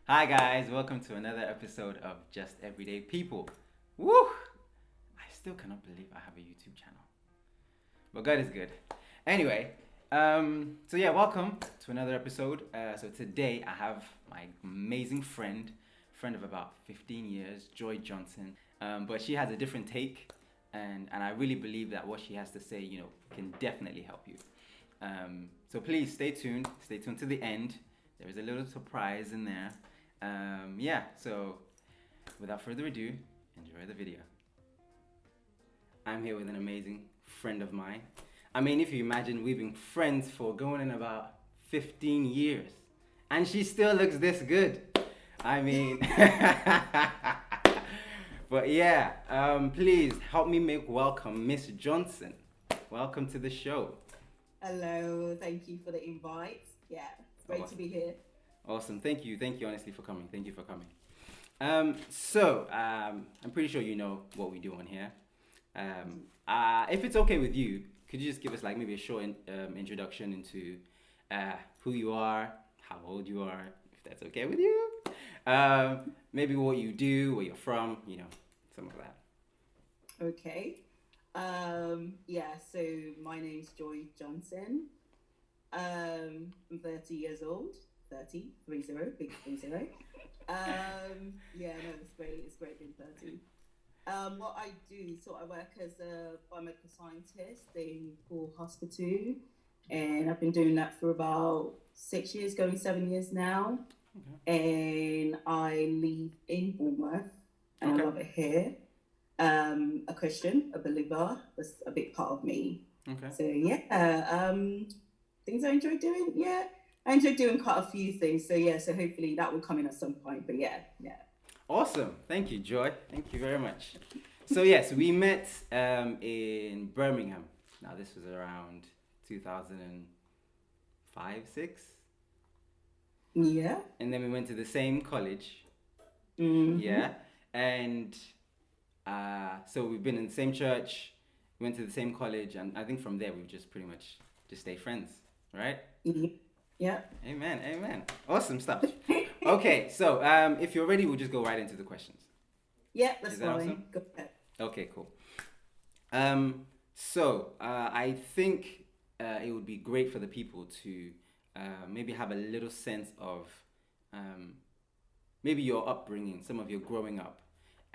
Hi guys, welcome to another episode of Just Everyday People. Woo! I still cannot believe I have a YouTube channel. But God is good. Anyway, welcome to another episode. So today I have my amazing friend of about 15 years, Joy Johnson. But she has a different take, and I really believe that what she has to say, can definitely help you. So please stay tuned. Stay tuned to the end. There is a little surprise in there. So without further ado, enjoy the video. I'm here with an amazing friend of mine. I mean, if you imagine, we've been friends for going in about 15 years, and she still looks this good. I mean, but yeah, please help me make welcome Miss Johnson. Welcome to the show. Hello, thank you for the invite. Yeah, it's great to be here. Awesome. Thank you honestly for coming. Thank you for coming. I'm pretty sure you know what we do on here. If it's okay with you, could you just give us like maybe a short introduction into who you are, how old you are, if that's okay with you? Maybe what you do, where you're from, some of that. Okay. So my name's Joy Johnson. I'm 30 years old. 30, big 30. No, it's great. It's great being 30. What I do, so I work as a biomedical scientist in Pool Hospital, and I've been doing that for about 6 years, going 7 years now. Okay. And I live in Bournemouth, and I love it here. A Christian, a believer. That's a big part of me. Okay. So things I enjoy doing. Yeah, I enjoy doing quite a few things. So hopefully that will come in at some point. But yeah. Awesome. Thank you, Joy. Thank you very much. So yes, we met in Birmingham. Now this was around 2005, 6. Yeah. And then we went to the same college. Mm-hmm. Yeah. And so we've been in the same church, we went to the same college, and I think from there we've just pretty much just stay friends, right? Yeah. Amen. Awesome stuff. Okay, so if you're ready, we'll just go right into the questions. Yeah, that's fine. Awesome? Go ahead. Okay, cool. I think it would be great for the people to maybe have a little sense of maybe your upbringing, some of your growing up,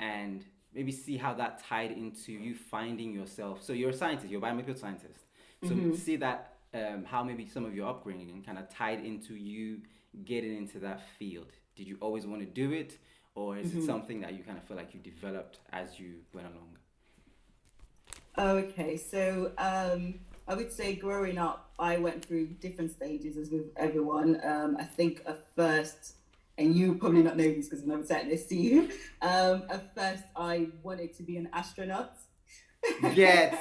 and maybe see how that tied into you finding yourself. So you're a scientist, you're a biomedical scientist. So see that how maybe some of your upbringing kind of tied into you getting into that field. Did you always want to do it, or is it something that you kind of feel like you developed as you went along? Okay, so I would say growing up, I went through different stages as with everyone. I think at first, and you probably not know this because I've never said this to you. At first, I wanted to be an astronaut. Get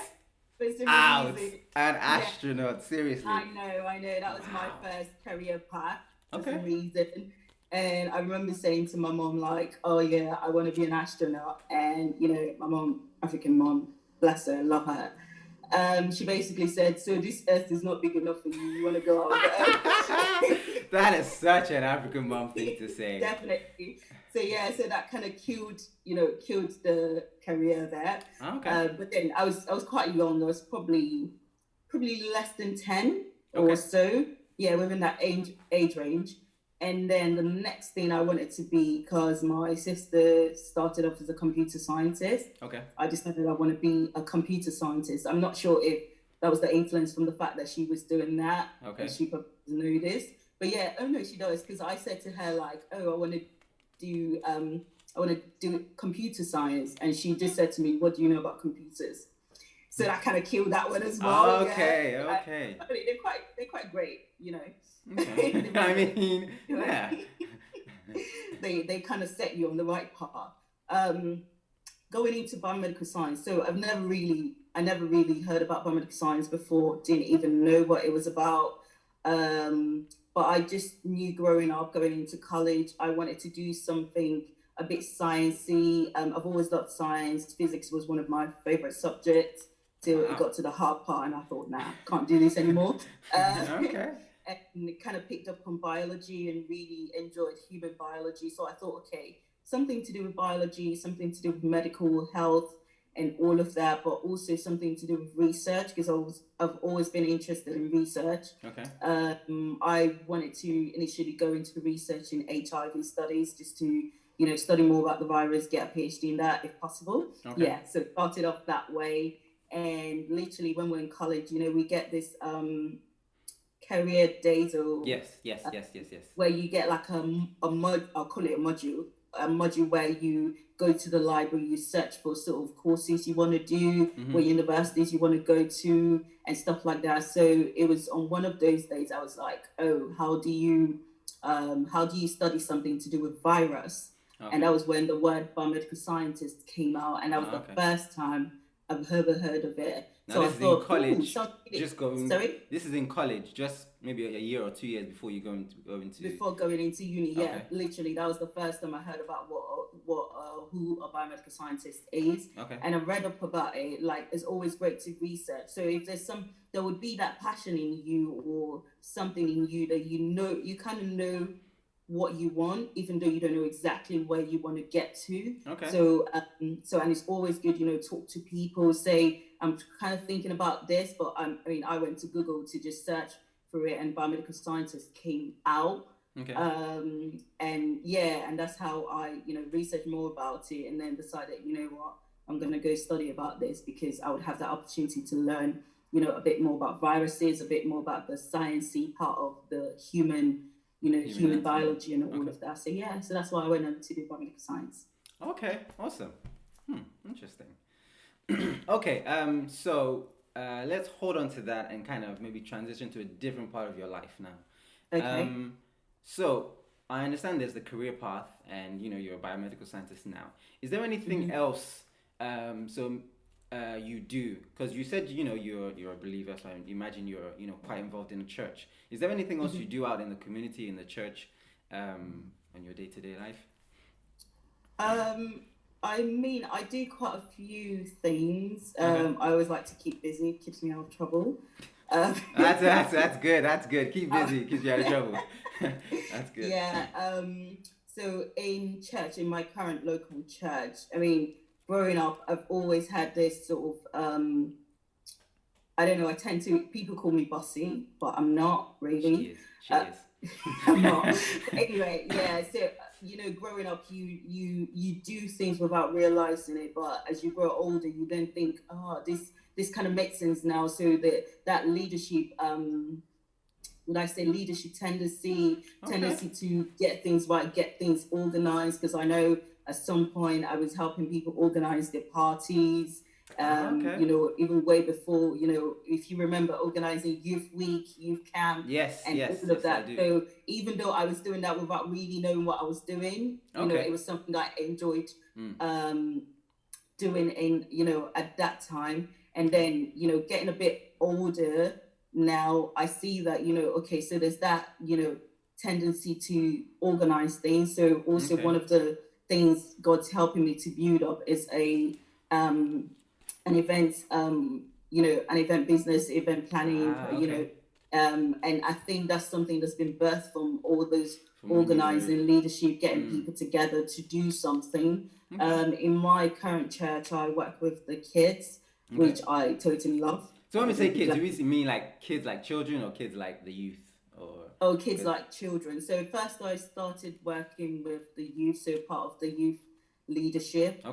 out! Reason. An astronaut, seriously. I know. That was my first career path for some reason. And I remember saying to my mom, like, oh yeah, I want to be an astronaut. And, my mom, African mom, bless her, love her. She basically said, so this earth is not big enough for you. You want to go out on the earth? That is such an African mom thing to say. Definitely. So that kind of killed the career there. Okay. But then I was quite young. I was probably less than 10 or so. Yeah, within that age range. And then the next thing I wanted to be, because my sister started off as a computer scientist. Okay. I decided I want to be a computer scientist. I'm not sure if that was the influence from the fact that she was doing that. Okay. And she probably doesn't know this. But yeah, oh no, she does. Because I said to her like, oh, I want to do computer science. And she just said to me, what do you know about computers? So that kind of killed that one as well. Okay. They're quite great, Okay. I mean, yeah. they kind of set you on the right path. Going into biomedical science, so I never really heard about biomedical science before. Didn't even know what it was about. But I just knew growing up, going into college, I wanted to do something a bit sciencey. I've always loved science. Physics was one of my favorite subjects till it got to the hard part, and I thought, nah, can't do this anymore. Okay. and kind of picked up on biology and really enjoyed human biology. So I thought, okay, something to do with biology, something to do with medical health and all of that, but also something to do with research because I've always been interested in research. Okay. I wanted to initially go into research in HIV studies just to study more about the virus, get a PhD in that if possible. Okay. Yeah, so started off that way. And literally when we're in college, we get this career days or Yes. where you get like I'll call it a module where you go to the library, you search for sort of courses you want to do, what universities you want to go to, and stuff like that. So it was on one of those days I was like, oh, how do you study something to do with virus? Okay. And that was when the word biomedical scientist came out, and that was the first time I've ever heard of it. Now so this I is thought, in college. just going. Sorry. This is in college, just maybe a year or 2 years before you go into. Before going into uni, yeah, Okay. literally, that was the first time I heard about who a biomedical scientist is. Okay. And I read up about it. Like, it's always great to research. So if there would be that passion in you or something in you that you kind of know what you want, even though you don't know exactly where you want to get to. Okay. So and it's always good, talk to people, say, I'm kind of thinking about this, but I went to Google to just search for it, and biomedical scientist came out. Okay. And that's how I, researched more about it, and then decided, what, I'm going to go study about this because I would have the opportunity to learn, a bit more about viruses, a bit more about the sciencey part of the human biology and all of that. So so that's why I went on to do biomedical science. Okay, awesome. Interesting. Okay, so let's hold on to that and kind of maybe transition to a different part of your life now. Okay. So I understand there's the career path, and you're a biomedical scientist now. Is there anything else? You do, because you said you're a believer, so I imagine you're quite involved in the church. Is there anything else you do out in the community, in the church, on your day-to-day life? I do quite a few things. Okay. I always like to keep busy, keeps me out of trouble. That's good. That's good. Keep busy, keeps you out of trouble. That's good. Yeah. So in church, in my current local church, growing up, I've always had this sort of, I don't know, people call me bossy, but I'm not really. She is. I'm not. Anyway, yeah, so, growing up, you do things without realizing it, but as you grow older, you then think, this kind of makes sense now. So that leadership, would I say leadership tendency to get things right, get things organized, because I know at some point I was helping people organize their parties, even way before, if you remember organizing youth week, youth camp, all of that. So even though I was doing that without really knowing what I was doing, it was something that I enjoyed doing at that time. And then, getting a bit older now, I see that, so there's that, tendency to organize things. So also one of the things God's helping me to build up is an event, an event business, event planning, and I think that's something that's been birthed from all those organizing, leadership, getting people together to do something. In my current church, I work with the kids, which I totally love. So when we say kids, do we mean like kids like children, or kids like the youth? Or kids like children. So first I started working with the youth, so part of the youth leadership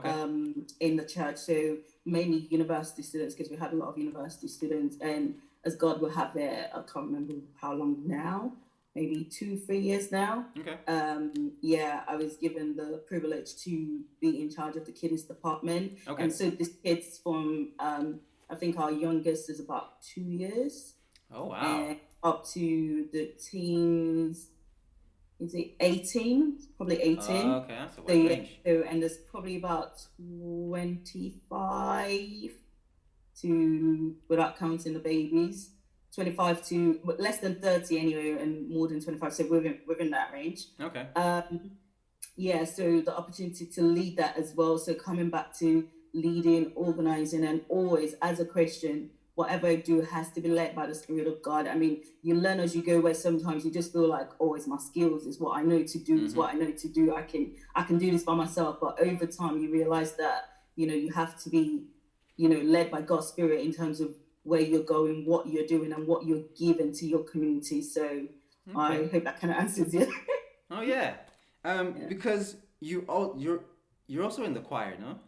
in the church. So mainly university students, because we had a lot of university students, and as God will have there, I can't remember how long now, maybe 2-3 years now. I was given the privilege to be in charge of the kids department. And so these kids from I think our youngest is about 2 years. Oh wow. And up to the teens, is it 18? Probably 18. Okay, that's a wide range. So, and there's probably about 25 to, without counting the babies, 25 to less than 30 anyway, and more than 25. So within that range. Okay. So the opportunity to lead that as well. So coming back to leading, organizing, and always as a Christian, whatever I do has to be led by the Spirit of God. I mean, you learn as you go, where sometimes you just feel like, oh, it's my skills, it's what I know to do, it's what I know to do. I can do this by myself. But over time, you realize that, you have to be, led by God's Spirit in terms of where you're going, what you're doing, and what you're giving to your community. So I hope that kind of answers you. Oh yeah. Because you're also in the choir, no?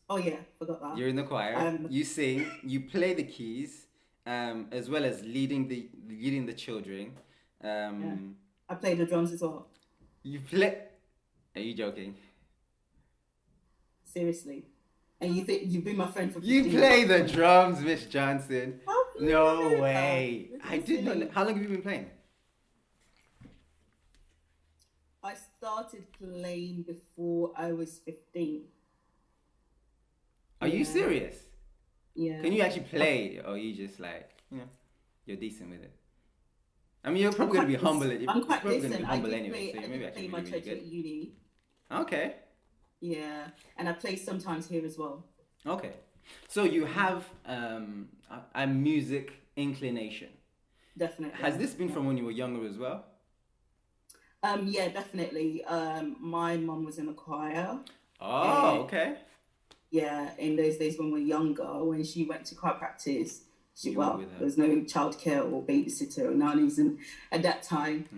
Oh yeah, forgot that. You're in the choir. You sing. You play the keys, as well as leading the children. I play the drums as well. You play. Are you joking? Seriously. And you think you've been my friend for 15 You play the drums, Miss Johnson. No know way. that? I did not know. How long have you been playing? I started playing before I was 15. Are you serious? Yeah. Can you actually play, or you just like, you're decent with it? I mean, you're probably going to be humble. I'm quite probably going to be decent. humble I anyway, so play, you maybe I actually play my really, really church at good. uni. Okay. Yeah, and I play sometimes here as well. Okay. So you have a music inclination. Definitely. Has this been from when you were younger as well? Yeah, definitely. My mum was in the choir. Oh, okay. Yeah, in those days when we were younger, when she went to choir practice, You were with her. there was no childcare or babysitter or nannies, and at that time,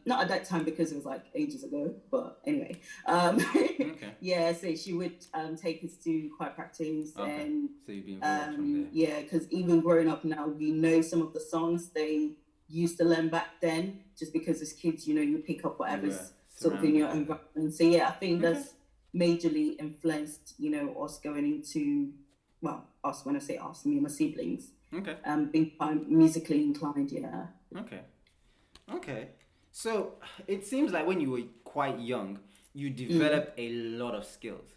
not at that time because it was like ages ago, but anyway, Okay. yeah, so she would take us to choir practice, Okay. and So you've been involved from there. yeah, because even growing up now, we know some of the songs they used to learn back then, just because as kids, you pick up whatever's sort of in your environment. So yeah, I think that's majorly influenced, us going into, well, us, when I say us, me and my siblings, Okay. being musically inclined, yeah. Okay. So it seems like when you were quite young, you developed a lot of skills.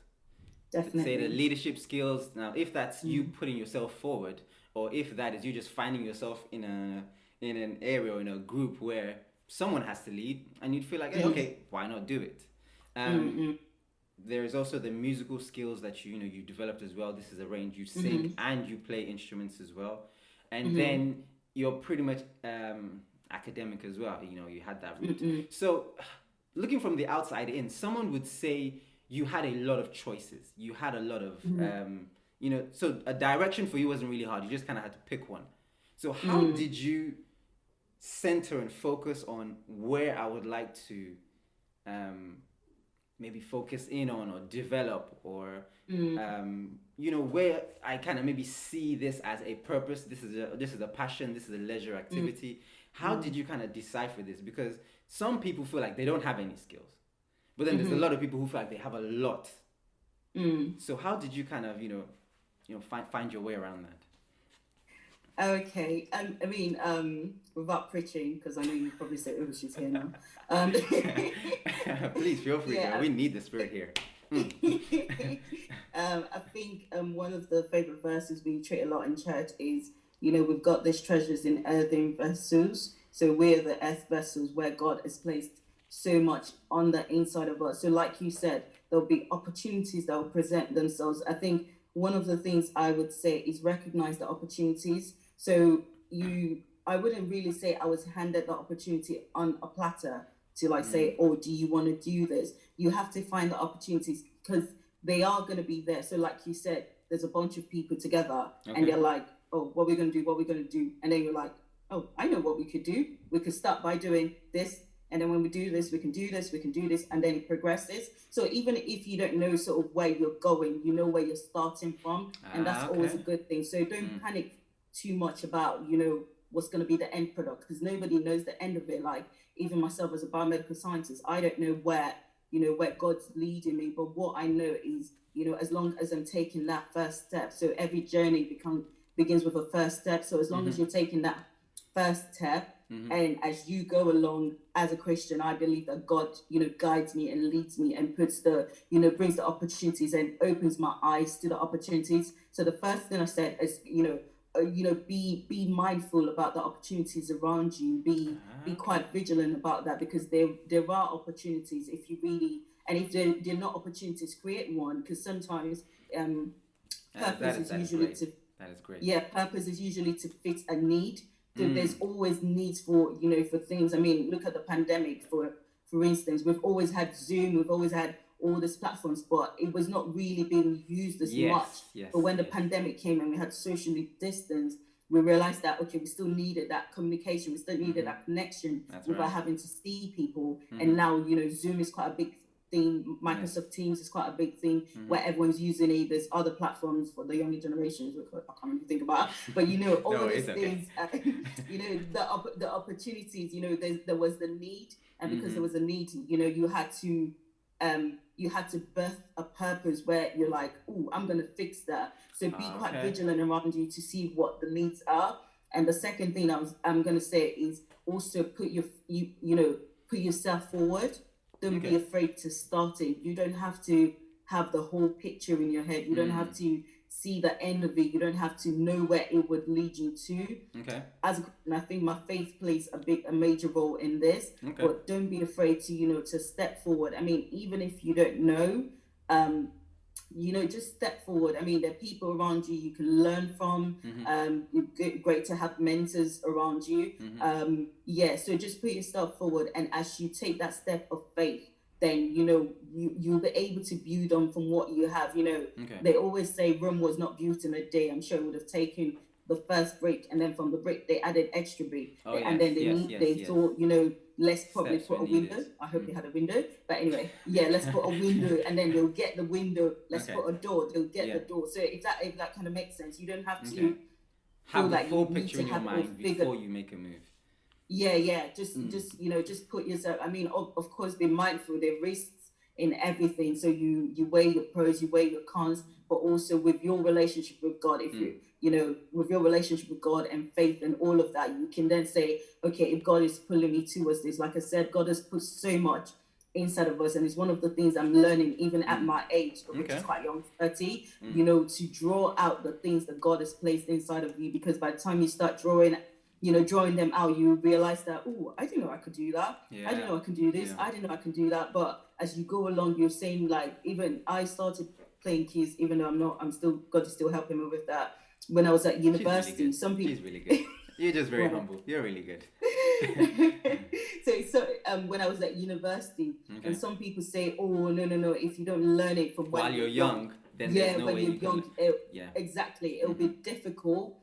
Definitely. Say the leadership skills. Now, if that's you putting yourself forward, or if that is you just finding yourself in an area or in a group where someone has to lead, and you'd feel like, hey, okay, why not do it? There is also the musical skills that you developed as well. This is a range. You sing and you play instruments as well, and then you're pretty much academic as well. You had that route. So, looking from the outside in, someone would say you had a lot of choices. You had a lot of so a direction for you wasn't really hard. You just kind of had to pick one. So how did you center and focus on where I would like to maybe focus in on or develop, or where I kind of maybe see this as a purpose, this is a passion, this is a leisure activity? How did you kind of decipher this? Because some people feel like they don't have any skills, but then there's a lot of people who feel like they have a lot. So how did you kind of find your way around that? Okay, I mean, without preaching, because I know you probably say, oh, she's here now. Please feel free. Yeah. We need the spirit here. I think one of the favorite verses we treat a lot in church is, we've got these treasures in earthen vessels. So we're the earth vessels where God has placed so much on the inside of us. So like you said, there'll be opportunities that will present themselves. I think one of the things I would say is recognize the opportunities. So I wouldn't really say I was handed the opportunity on a platter to say, oh, do you want to do this? You have to find the opportunities because they are going to be there. So like you said, there's a bunch of people together and they're like, oh, what are we going to do? What are we going to do? And then you're like, oh, I know what we could do. We could start by doing this. And then when we do this, we can do this, we can do this, and then it progresses. So even if you don't know sort of where you're going, you know where you're starting from. And that's always a good thing. So don't panic too much about, what's going to be the end product, because nobody knows the end of it. Like even myself as a biomedical scientist, I don't know where God's leading me. But what I know is, as long as I'm taking that first step. So every journey begins with a first step. So as long as you're taking that first step, and as you go along as a Christian, I believe that God, guides me and leads me and puts brings the opportunities and opens my eyes to the opportunities. So the first thing I said is, be mindful about the opportunities around you. Be quite vigilant about that, because there are opportunities if you really, and if they're not opportunities, create one, because sometimes purpose is usually to That is great. Yeah, purpose is usually to fit a need. So Mm. there's always needs for, for things. I mean, look at the pandemic, for instance. We've always had Zoom, we've always had all these platforms, but it was not really being used as much. Yes, yes, But when the yes. pandemic came and we had socially distanced, we realized that, okay, we still needed that communication, we still needed that connection That's without right. having to see people. And now, Zoom is quite a big thing. Microsoft Teams is quite a big thing where everyone's using it. There's other platforms for the younger generations, which I can't even think about. But all No, of these it's okay. things, the opportunities. There was the need, and because there was a need, you had to birth a purpose where you're like, oh, I'm gonna fix that. So be quite Okay. vigilant around you to see what the needs are. And the second thing I'm gonna say is also put yourself forward. Don't be afraid to start it. You don't have to have the whole picture in your head. You don't have to see the end of it. You don't have to know where it would lead you to. Okay. And I think my faith plays a major role in this. Okay. But don't be afraid to to step forward. I mean, even if you don't know, just step forward. I mean, there are people around you can learn from. It's great to have mentors around you. So just put yourself forward, and as you take that step of faith, then you'll be able to build on from what you have. They always say Rome was not built in a day. I'm sure it would have taken the first brick, and then from the brick they added extra brick, and then they thought, let's probably Steps put a were window. needed. I hope they had a window, but anyway, let's put a window, and then they'll get the window. Let's put a door. They'll get the door. So if that kind of makes sense, you don't have to have the like full you need picture to in your have it all mind figured. before you make a move. Just put yourself. I mean, of course, be mindful. There are risks in everything, so you weigh your pros, you weigh your cons, but also with your relationship with God. If with your relationship with God and faith and all of that, you can then say, okay, if God is pulling me towards this, like I said, God has put so much inside of us, and it's one of the things I'm learning even at my age, which is quite young, 30, to draw out the things that God has placed inside of you, because by the time you start drawing them out, you realize that, oh, I didn't know I could do that. I didn't know I can do this. I didn't know I can do that. But as you go along, you're saying, like, even I started playing keys, even though God is still helping me with that. When I was at university, some people. She's really good. You're just very humble. You're really good. So when I was at university, and some people say, oh, no, if you don't learn it from while you're young, then there's no way you can. Exactly, it'll be difficult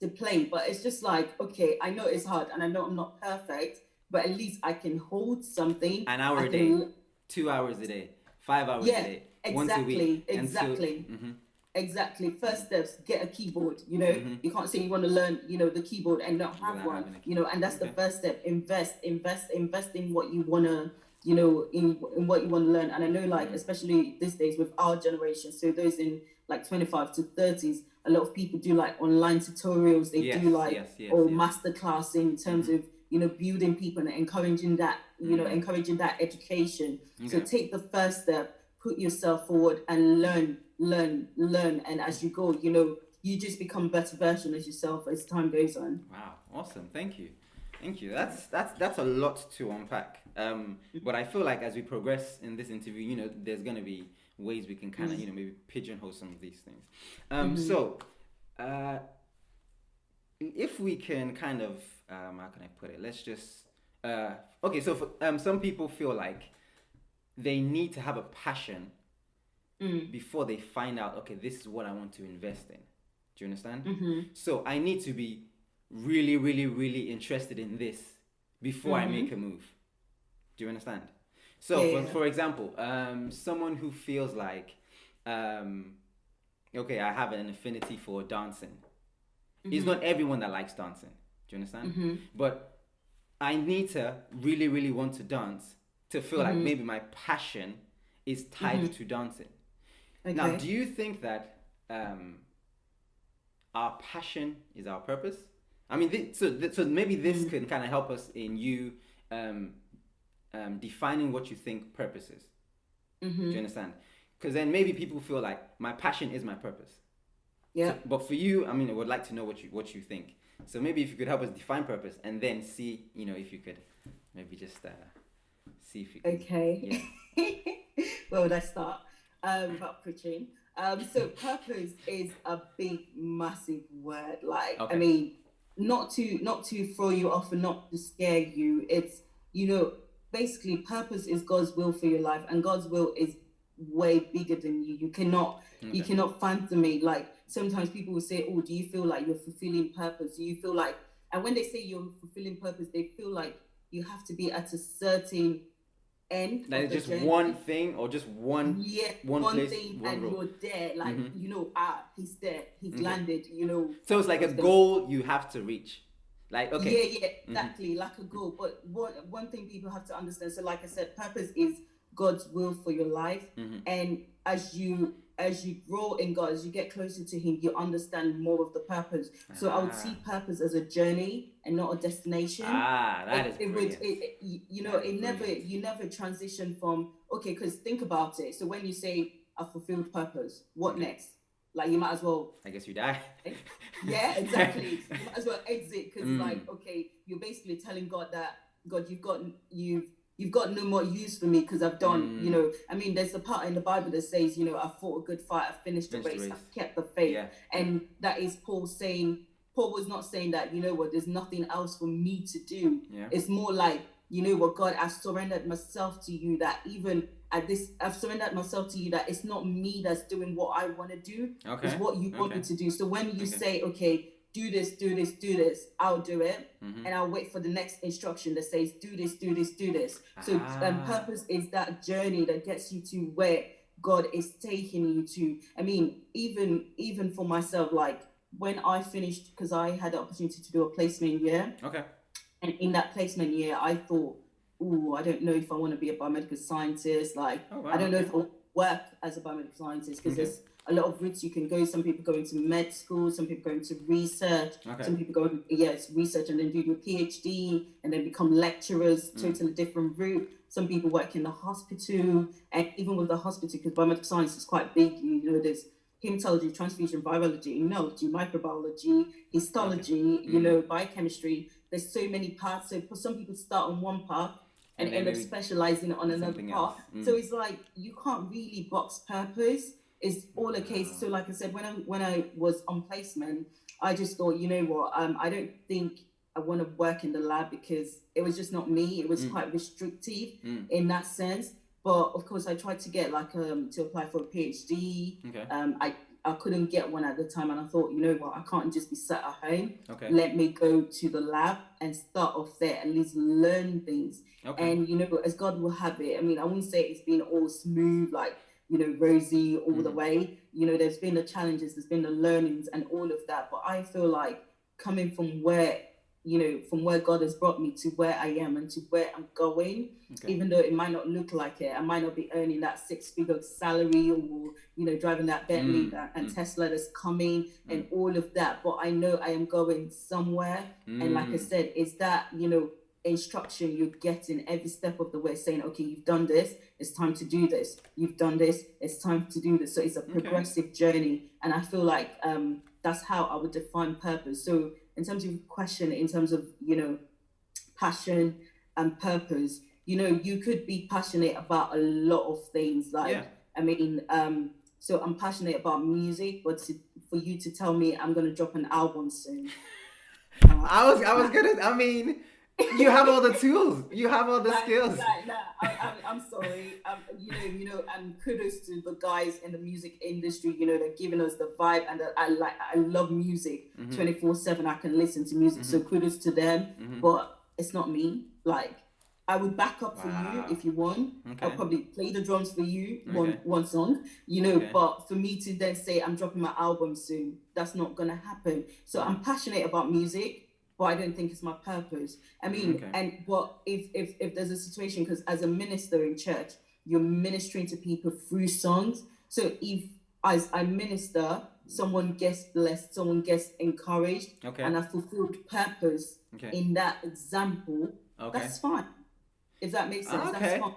to play. But it's just like, okay, I know it's hard, and I know I'm not perfect, but at least I can hold something. An hour a day, 2 hours a day, 5 hours a day, once a week. Exactly. First steps, get a keyboard. You can't say you want to learn, the keyboard and not have one. And that's the first step. Invest in what you wanna, in what you want to learn. And I know, like, especially these days with our generation, so those in like 25 to 30s, a lot of people do like online tutorials. They do like masterclass in terms of building people and encouraging that education. So take the first step, put yourself forward, and learn, and as you go, you just become a better version of yourself as time goes on. Wow, awesome! Thank you. That's a lot to unpack. But I feel like as we progress in this interview, there's gonna be ways we can kind of maybe pigeonhole some of these things. So if we can kind of how can I put it? Let's just okay. So for, some people feel like they need to have a passion before they find out, okay, this is what I want to invest in. Do you understand? So I need to be really, really, really interested in this before I make a move. Do you understand? So for example, someone who feels like, okay, I have an affinity for dancing. It's not everyone that likes dancing. Do you understand? But I need to really, really want to dance to feel like maybe my passion is tied to dancing. Okay. Now, do you think that our passion is our purpose? I mean, so maybe this can kind of help us in you defining what you think purpose is. Do you understand? Because then maybe people feel like my passion is my purpose. Yeah. So, but for you, I mean, I would like to know what you think. So maybe if you could help us define purpose, and then see, if you could maybe just see if you can. Okay. Yeah. Where would I start? About preaching. So purpose is a big, massive word. Like, I Okay. mean, not to throw you off and not to scare you. It's, you know, basically purpose is God's will for your life, and God's will is way bigger than you. You Okay. cannot fathom it. Like sometimes people will say, "Oh, do you feel like you're fulfilling purpose? Do you feel like?" And when they say you're fulfilling purpose, they feel like you have to be at a certain end That of is the just one journey. thing, or just one Yeah, one one place, thing, one and role. you're there. Like, Mm-hmm. he's there, he's Okay. landed. So it's I like a was gonna. goal you have to reach. Like, Yeah, okay. yeah, Mm-hmm. exactly, like a goal. But one thing people have to understand. So, like I said, purpose is God's will for your life, Mm-hmm. and as you grow in God, as you get closer to Him, you understand more of the purpose. So, I would Ah. see purpose as a journey and not a destination. Ah, that is It would brilliant. That is it never brilliant. you never transition from, okay, because think about it. So when you say a fulfilled purpose, what Okay. next? Like, you might as well. I guess you die. Yeah, exactly. You might as well exit, because Mm. like, okay, you're basically telling God that, God, you've got no more use for me, because I've done. Mm. I mean, there's the part in the Bible that says, I've fought a good fight, I've finished the Finish the race, race. I've kept the faith, Yeah. Yeah. and that is Paul saying. Paul was not saying that, what, there's nothing else for me to do. Yeah. It's more like, what, God, I've surrendered myself to you, that even at this, I've surrendered myself to you, that it's not me that's doing what I want to do. Okay. It's what you want Okay. me to do. So when you Okay. say, okay, do this, do this, do this, I'll do it. Mm-hmm. And I'll wait for the next instruction that says, do this, do this, do this. So purpose is that journey that gets you to where God is taking you to. I mean, even for myself, like when I finished, because I had the opportunity to do a placement year. Okay. And in that placement year, I thought, oh, I don't know if I want to be a biomedical scientist. Like, Oh, wow. I don't know Okay. if I work as a biomedical scientist, because Okay. there's a lot of routes you can go. Some people go into med school, some people go into research, Okay. some people go, it's research and then do your PhD and then become lecturers, totally different route. Some people work in the hospital, and even with the hospital, because biomedical science is quite big, there's hematology, transfusion, virology, immunology, microbiology, histology, biochemistry. There's so many paths. So for some people start on one path and end up specializing on another path. So it's like you can't really box purpose. It's all a case. So like I said, when I was on placement, I just thought, you know what, I don't think I want to work in the lab, because it was just not me. It was quite restrictive in that sense. But of course, I tried to get to apply for a PhD. Okay. I couldn't get one at the time, and I thought, you know what, I can't just be sat at home. Okay. Let me go to the lab and start off there, at least learn things. Okay. And as God will have it, I mean, I wouldn't say it's been all smooth, like rosy all the way. There's been the challenges, there's been the learnings, and all of that. But I feel like coming from where God has brought me to where I am and to where I'm going, even though it might not look like it, I might not be earning that 6-figure salary, or driving that Bentley and Tesla that's coming and all of that, but I know I am going somewhere. And like I said, it's that instruction you're getting every step of the way, saying, okay, you've done this, it's time to do this, you've done this, it's time to do this. So it's a progressive journey, and I feel like that's how I would define purpose. So in terms of your question, in terms of passion and purpose, you could be passionate about a lot of things. Like, I mean, so I'm passionate about music, but for you to tell me I'm gonna drop an album soon, I was gonna. I mean, you have all the tools. You have all the skills. I'm sorry. And kudos to the guys in the music industry. They're giving us the vibe, and I love music 24/7. I can listen to music, so kudos to them. But it's not me. Like, I would back up for you if you want. I'll probably play the drums for you, one song, but for me to then say I'm dropping my album soon, that's not gonna happen. So I'm passionate about music, but I don't think it's my purpose. I mean, but if there's a situation, because as a minister in church, you're ministering to people through songs. So if as I minister, someone gets blessed, someone gets encouraged, and I fulfilled purpose in that example, that's fine. If that makes sense, that's fine.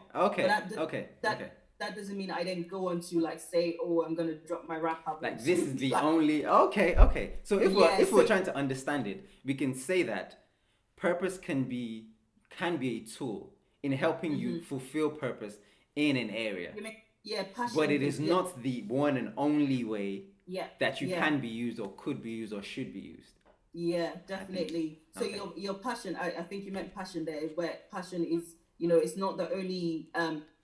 That doesn't mean I then go on to say, oh, I'm gonna drop my rap album. Like, this is the only okay. So if we're trying to understand it, we can say that purpose can be a tool in helping you fulfill purpose in an area. yeah, but passion it is yeah, not the one and only way yeah, that you yeah. can be used or could be used or should be used. Yeah, I think. definitely. So Okay. your passion, I think you meant passion there, where passion is, you know, it's not the only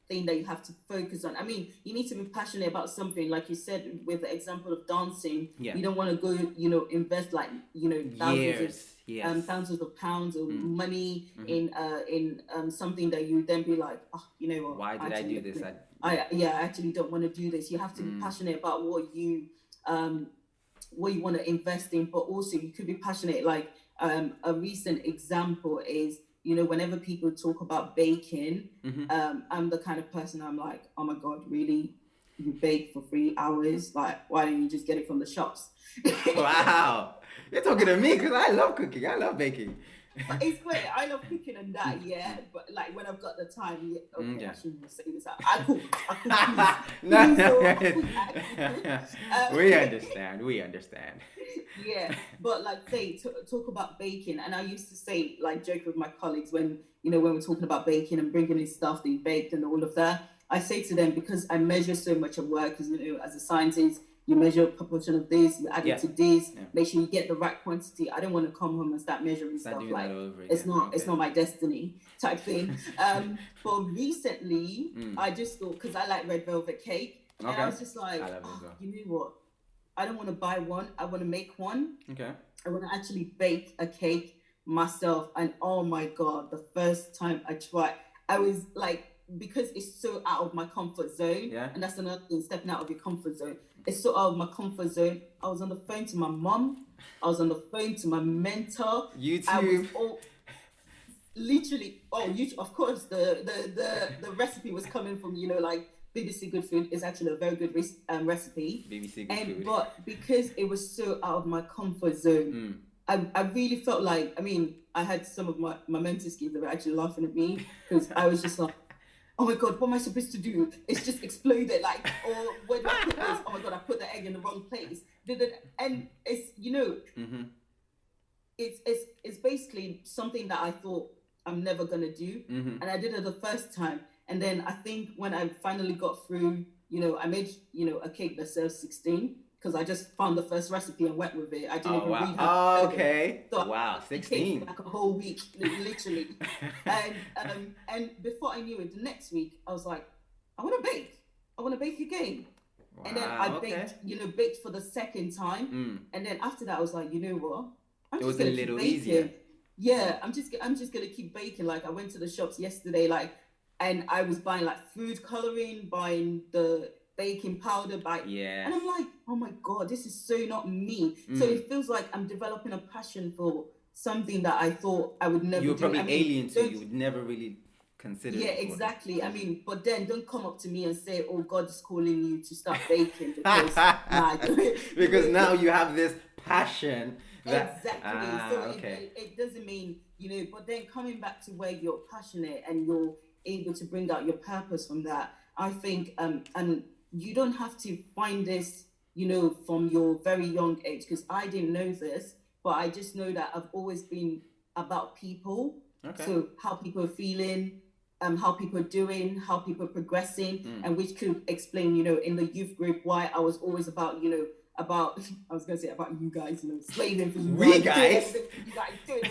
thing that you have to focus on. I mean, you need to be passionate about something, like you said with the example of dancing. Yeah. You don't want to go, you know, invest like, you know, Years. Yes. thousands of pounds or Mm. money Mm-hmm. in something that you then be like, oh, you know what, Why did I do this? I actually don't want to do this. You have to be passionate about um what you want to invest in, but also you could be passionate. Like a recent example is, you know, whenever people talk about baking, I'm the kind of person, I'm like, oh my god, really? You bake for 3 hours? Like, why don't you just get it from the shops? Wow. You're talking to me because I love cooking. I love baking. But it's great. I love cooking and that, yeah. But like when I've got the time, yeah, okay, Yeah. I shouldn't say this out. I cook. No, Peas or we understand. We understand. yeah, but like say talk about baking, and I used to say, like, joke with my colleagues when, you know, when we're talking about baking and bringing in stuff that you baked and all of that. I say to them, because I measure so much of work, because, you know, as a scientist, you measure a proportion of this, you add Yeah. it to this, Yeah. make sure you get the right quantity. I don't want to come home and start measuring Start stuff doing like that all over again. it's not Okay. my destiny type thing. But recently, I just thought, because I like red velvet cake, and I was just like, I love it oh, as well. you know what? I don't want to buy one. I want to make one. Okay. I want to actually bake a cake myself. And oh my God, the first time I tried, I was like, because it's so out of my comfort zone. Yeah. And that's another thing, stepping out of your comfort zone. It's so out of my comfort zone. I was on the phone to my mom. I was on the phone to my mentor. YouTube. I was literally, YouTube, of course, the recipe was coming from, you know, like, BBC Good Food is actually a very good recipe. BBC Good Food. But because it was so out of my comfort zone, I really felt like, I mean, I had some of my mentor skills that were actually laughing at me, because I was just like, oh my God, what am I supposed to do? It's just exploded, like, or where do I put this? Oh my God, I put the egg in the wrong place. And it's, you know, it's basically something that I thought I'm never gonna do, and I did it the first time. And then I think when I finally got through, you know, I made, you know, a cake that serves 16, because I just found the first recipe and went with it. I didn't even read how to okay. So wow, 16. Like a whole week, literally. And before I knew it, the next week I was like, I want to bake. I want to bake again. Wow, and then I baked, you know, baked for the second time. And then after that, I was like, you know what? I'm just gonna keep baking. Easier. Yeah, I'm just gonna keep baking. Like, I went to the shops yesterday, like, and I was buying like food coloring, buying the baking powder, and I'm like, oh my God, this is so not me. So it feels like I'm developing a passion for something that I thought I would never do. You were probably alien to, you would never really consider. Yeah, exactly. I mean, but then don't come up to me and say, oh, God is calling you to start baking, because because now you have this passion. Exactly. So it doesn't mean, you know, but then coming back to where you're passionate and you're able to bring out your purpose from that, I think, and you don't have to find this, you know, from your very young age, because I didn't know this, but I just know that I've always been about people. Okay. So how people are feeling, how people are doing, how people are progressing, and which could explain, you know, in the youth group, why I was always about, you know, about, I was going to say about you guys, you know, slaving for you guys. You guys doing.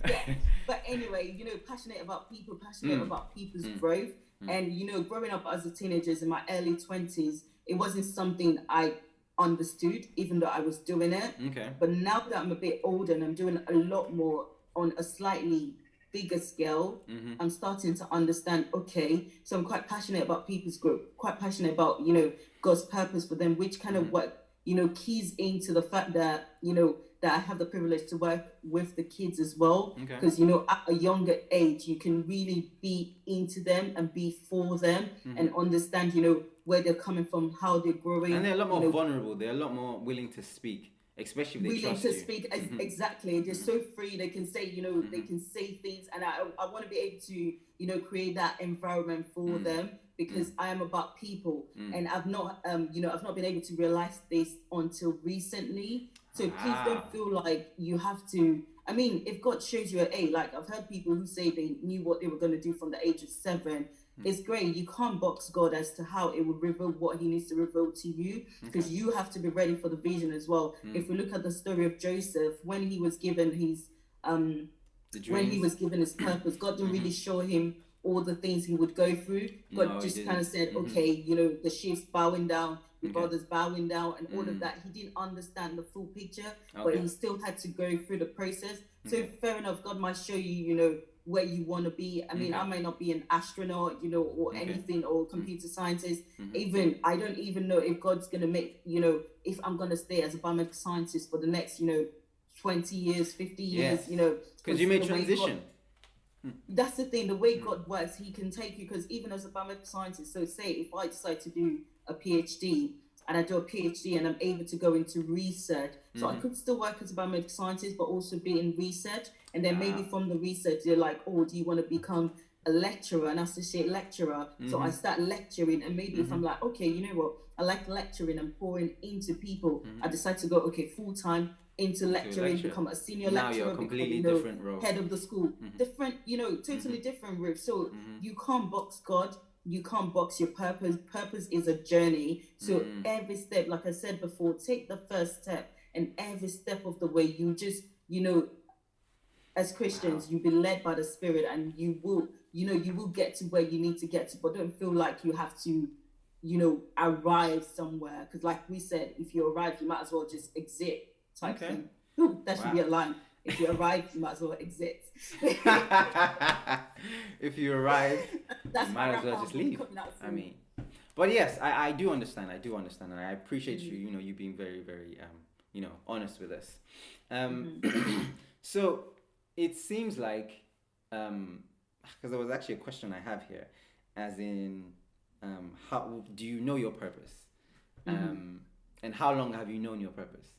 Yeah. But anyway, you know, passionate about people, passionate about people's growth. And, you know, growing up as a teenager in my early 20s, it wasn't something I understood, even though I was doing it. Okay. But now that I'm a bit older and I'm doing a lot more on a slightly bigger scale, I'm starting to understand, okay, so I'm quite passionate about people's growth, quite passionate about, you know, God's purpose for them, which kind of what, you know, keys into the fact that, you know, that I have the privilege to work with the kids as well. Because, you know, at a younger age, you can really be into them and be for them and understand, you know, where they're coming from, how they're growing. And they're a lot more vulnerable. They're a lot more willing to speak, especially if they trust you. Willing to speak, exactly. They're so free. They can say, you know, they can say things. And I want to be able to, you know, create that environment for them, because I am about people. And I've not, you know, I've not been able to realize this until recently. So please don't feel like you have to. I mean, if God shows you at 8, like I've heard people who say they knew what they were going to do from the age of 7, it's great. You can't box God as to how it will reveal what he needs to reveal to you, because you have to be ready for the vision as well. If we look at the story of Joseph, when he was given his when he was given his purpose, God didn't really show him all the things he would go through. God just kind of said, okay, you know, the chief's bowing down, the brothers bowing down, and all of that. He didn't understand the full picture, but he still had to go through the process. So fair enough, God might show you, you know, where you want to be. I mean, I might not be an astronaut, you know, or anything, or computer scientist. Even I don't even know if God's gonna make, you know, if I'm gonna stay as a biomedical scientist for the next, you know, 20 years, 50 years, you know, because you may transition. That's the thing, the way God works, he can take you, because even as a biomedical scientist, so say if I decide to do a PhD, and I do a PhD and I'm able to go into research, so I could still work as a biomedical scientist but also be in research, and then maybe from the research they're like, oh, do you want to become a lecturer, an associate lecturer? So I start lecturing, and maybe if I'm like, okay, you know what, I like lecturing and pouring into people, I decide to go, okay, full-time into lecturing, become a senior now lecturer, you're a completely become, different role, head of the school, different, you know, totally different route. So you can't box God, you can't box your purpose. Purpose is a journey. So every step, like I said before, take the first step, and every step of the way, you just, you know, as Christians, you'll be led by the Spirit, and you will, you know, you will get to where you need to get to, but don't feel like you have to, you know, arrive somewhere. Because like we said, if you arrive, you might as well just exit type thing. Ooh, that should be a line. If you arrive, you might as well exit. If you arrive, you might as well just leave. I mean, but yes, I do understand. I do understand, and I appreciate you. You know, you being very, very, you know, honest with us. So it seems like, because there was actually a question I have here, as in, how do you know your purpose, and how long have you known your purpose?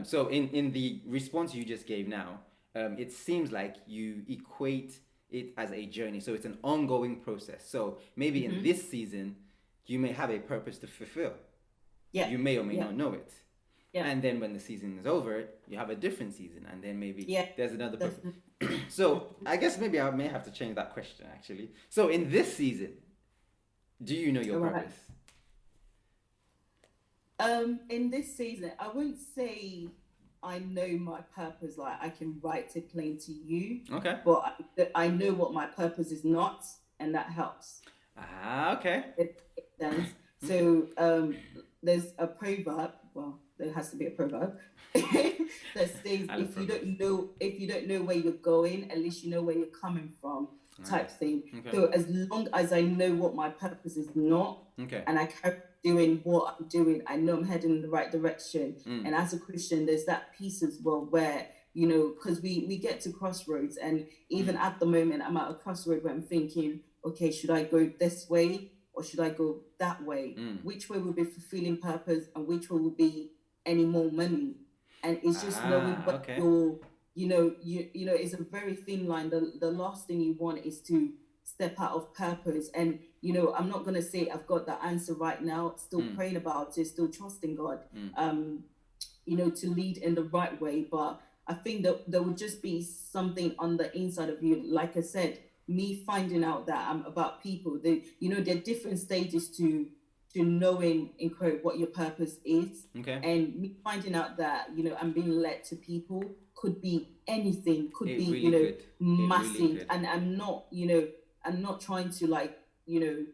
So in the response you just gave now, it seems like you equate it as a journey. So it's an ongoing process. So maybe in this season, you may have a purpose to fulfill. Yeah. You may or may not know it. Yeah. And then when the season is over, you have a different season. And then maybe there's another purpose. So I guess maybe I may have to change that question, actually. So in this season, do you know your purpose? In this season, I wouldn't say I know my purpose, like I can write it plain to you. Okay. But I know what my purpose is not, and that helps. Okay. It does. So there's a proverb. Well, there has to be a proverb that says, if you don't know where you're going, at least you know where you're coming from, type thing. Okay. So as long as I know what my purpose is not, and I carry doing what I'm doing, I know I'm heading in the right direction. And as a Christian, there's that piece as well where, you know, because we get to crossroads, and even at the moment, I'm at a crossroad where I'm thinking, okay, should I go this way or should I go that way? Which way will be fulfilling purpose, and which way will be any more money? And it's just knowing what you're, you know, it's a very thin line. The last thing you want is to step out of purpose. And, you know, I'm not going to say I've got the answer right now, still praying about it, still trusting God, you know, to lead in the right way. But I think that there would just be something on the inside of you. Like I said, me finding out that I'm about people, you know, there are different stages to knowing, in quote, what your purpose is. And me finding out that, you know, I'm being led to people, could be anything, could be, really, you know, massive. Really, and I'm not, you know, I'm not trying to, like, you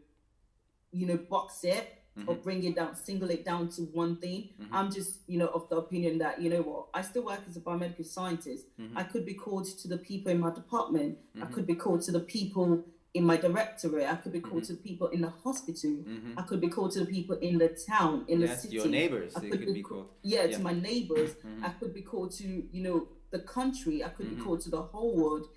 know, box it or bring it down, single it down to one thing. I'm just, you know, of the opinion that, you know what, I still work as a biomedical scientist. I could be called to the people in my department. I could be called to the people in my directorate. I could be called to the people in the hospital. I could be called to the people in the town, in the city. Your neighbors. I could be called. To my neighbors. I could be called to, you know, the country. I could be called to the whole world.